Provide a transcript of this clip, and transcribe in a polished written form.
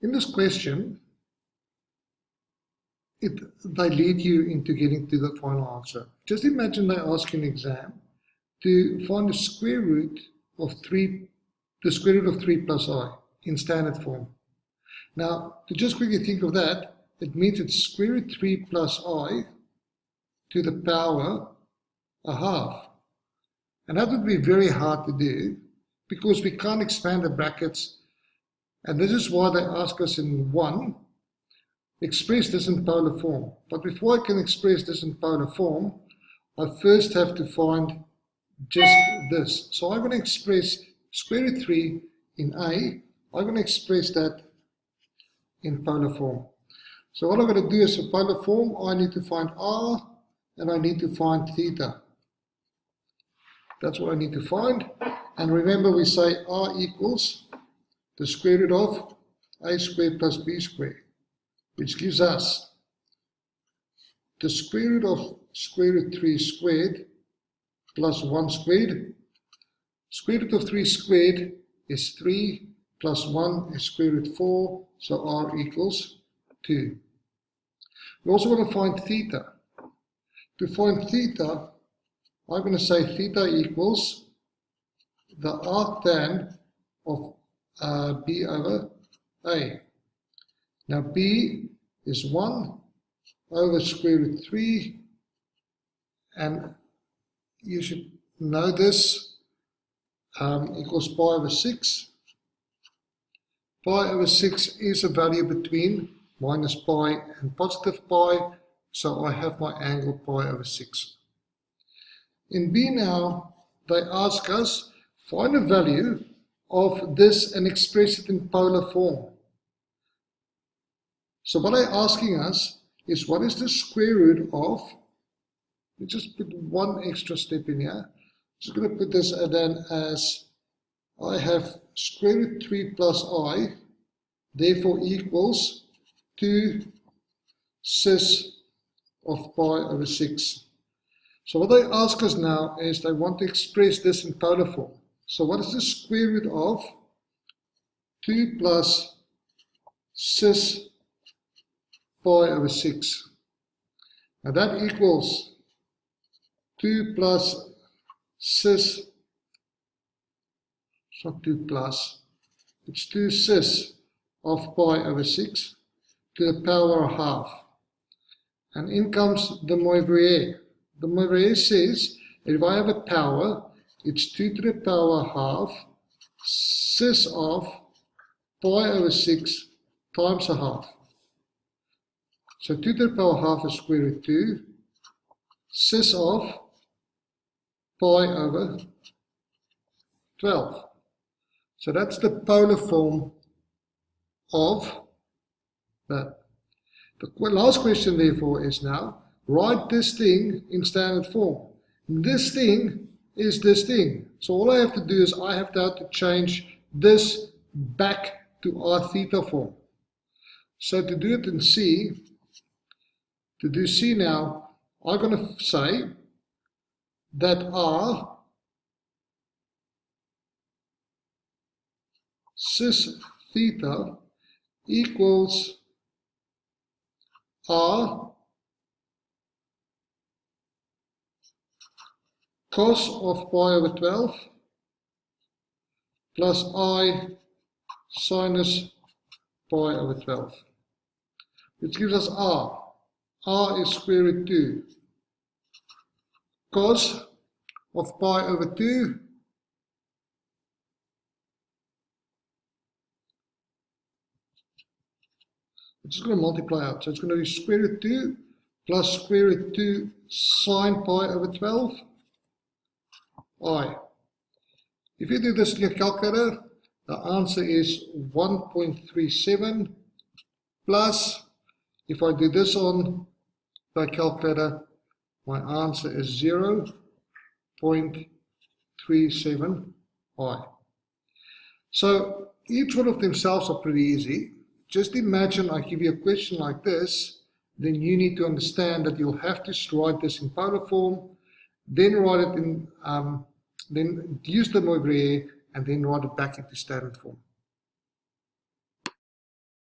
In this question, they lead you into getting to the final answer. Just imagine they ask you an exam to find the square root of 3 plus I in standard form. Now, to just quickly think of that, it means it's square root 3 plus I to the power a half. And that would be very hard to do because we can't expand the brackets. And this is why they ask us in 1, express this in polar form. But before I can express this in polar form, I first have to find just this. So I'm going to express square root 3 in A. I'm going to express that in polar form. So what I'm going to do is for polar form, I need to find R and I need to find theta. That's what I need to find. And remember, we say R equals the square root of A squared plus B squared, which gives us the square root of square root 3 squared plus 1 squared. Square root of 3 squared is 3 plus 1 is square root 4, so R equals 2. We also want to find theta. To find theta, I'm going to say theta equals the arctan of B over A. Now B is 1 over square root 3, and you should know this, equals pi over 6. Pi over 6 is a value between minus pi and positive pi, so I have my angle pi over 6. In B now, they ask us, find a value of this and express it in polar form. So what they're asking us is, what is the square root of, let's just put one extra step in here. Just going to put this then as, I have square root 3 plus I, therefore equals 2 cis of pi over 6. So what they ask us now is they want to express this in polar form. So what is the square root of 2 plus cis pi over 6? Now that equals 2 plus cis, it's not 2 plus, it's 2 cis of pi over 6 to the power of half. And in comes the moivre. The moivre says that if I have a power, it's 2 to the power half cis of pi over 6 times a half. So 2 to the power half is square root 2, cis of pi over 12. So that's the polar form of that. The last question therefore is now, write this thing in standard form. This thing is this thing. So all I have to do is I have to change this back to r theta form. So to do it in C, to do C now, I'm going to say that R cis theta equals R cos of pi over 12 plus I sinus pi over 12, which gives us R. R is square root 2 cos of pi over 2 it's just going to multiply out. So it's going to be square root 2 plus square root 2 sine pi over 12 I. If you do this in your calculator, the answer is 1.37 plus, if I do this on my calculator, my answer is 0.37 I. So each one of themselves are pretty easy. Just imagine I give you a question like this, then you need to understand that you'll have to write this in polar form, then write it in, then use the moivre and then write it back into standard form.